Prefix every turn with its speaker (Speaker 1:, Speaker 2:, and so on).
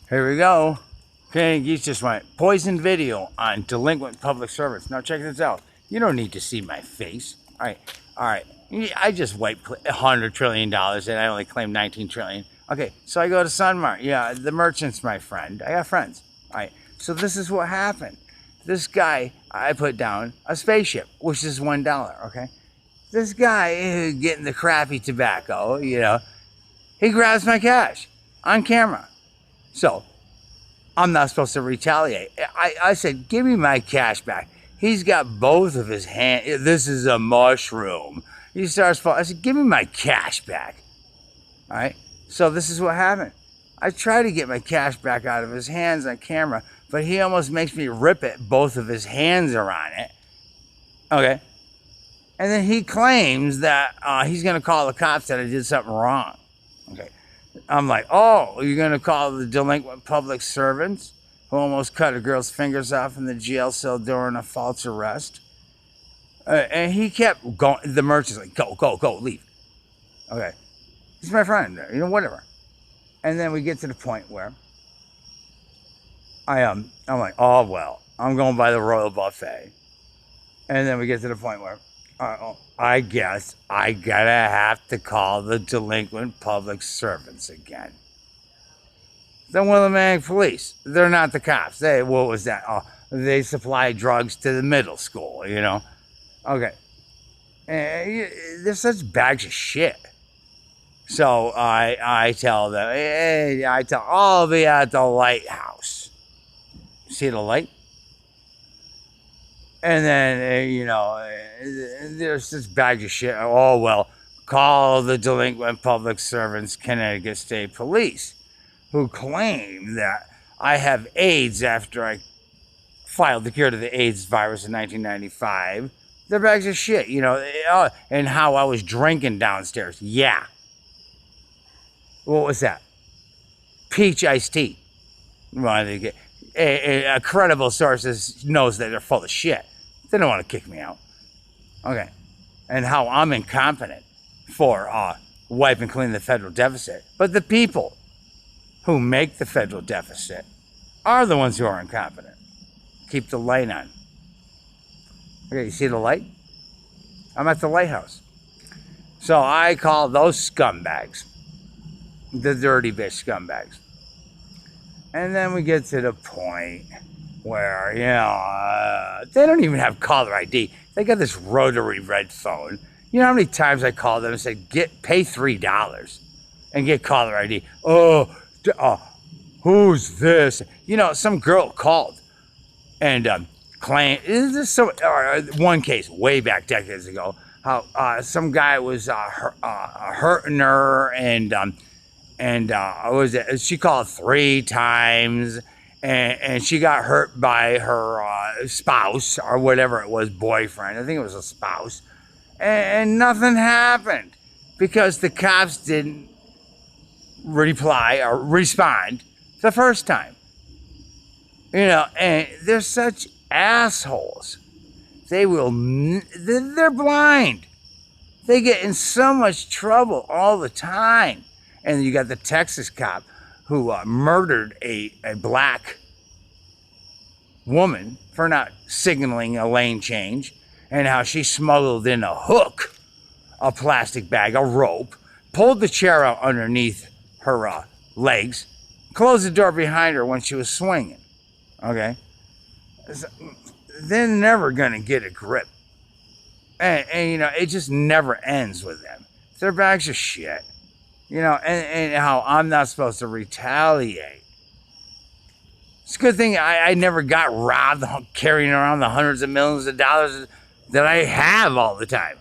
Speaker 1: Here we go. Okay, you just went poison video on delinquent public servants. Now check this out. You don't need to see my face. All right. I just wiped $100 trillion and I only claim 19 trillion. Okay, so I go to Sunmart. Yeah, the merchant's my friend. I got friends. All right, so this is what happened. This guy, I put down a spaceship, which is $1, okay? This guy getting the crappy tobacco, he grabs my cash on camera. So I'm not supposed to retaliate. I said, give me my cash back. He's got both of his hands. This is a mushroom. He starts falling. I said, give me my cash back. All right. So this is what happened. I try to get my cash back out of his hands on camera, but he almost makes me rip it. Both of his hands are on it. Okay. And then he claims that he's going to call the cops that I did something wrong. Okay. I'm like, oh, you're going to call the delinquent public servants who almost cut a girl's fingers off in the jail cell during a false arrest? And he kept going. The merchant's like, go, leave. Okay. He's my friend, whatever. And then we get to the point where I'm like, oh, well, I'm going by the Royal Buffet. And then we get to the point where I guess I gotta have to call the delinquent public servants again. The Willimantic police, they're not the cops. What was that? Oh, they supply drugs to the middle school, Okay. They're such bags of shit. So I tell them, I'll be at the lighthouse. See the light? And then, there's this bag of shit. Oh, well, call the delinquent public servants, Connecticut State Police, who claim that I have AIDS after I filed the cure to the AIDS virus in 1995. They're bags of shit, and how I was drinking downstairs. Yeah. What was that? Peach iced tea. A credible source knows that they're full of shit. They don't want to kick me out. Okay. And how I'm incompetent for wipe and clean the federal deficit. But the people who make the federal deficit are the ones who are incompetent. Keep the light on. Okay, you see the light? I'm at the lighthouse. So I call those scumbags the dirty bitch scumbags. And then we get to the point where, they don't even have caller ID. They got this rotary red phone. You know how many times I called them and said, pay $3 and get caller ID. Who's this? Some girl called and claimed, one case way back decades ago, how some guy was hurting her and she called 3 times, and she got hurt by her spouse or whatever it was, boyfriend. I think it was a spouse, and nothing happened because the cops didn't reply or respond the first time. And they're such assholes. They're blind. They get in so much trouble all the time. And you got the Texas cop who murdered a black woman for not signaling a lane change, and how she smuggled in a hook, a plastic bag, a rope, pulled the chair out underneath her legs, closed the door behind her when she was swinging. Okay? They're never going to get a grip. And it just never ends with them. They're bags of shit. And how I'm not supposed to retaliate. It's a good thing I never got robbed carrying around the hundreds of millions of dollars that I have all the time.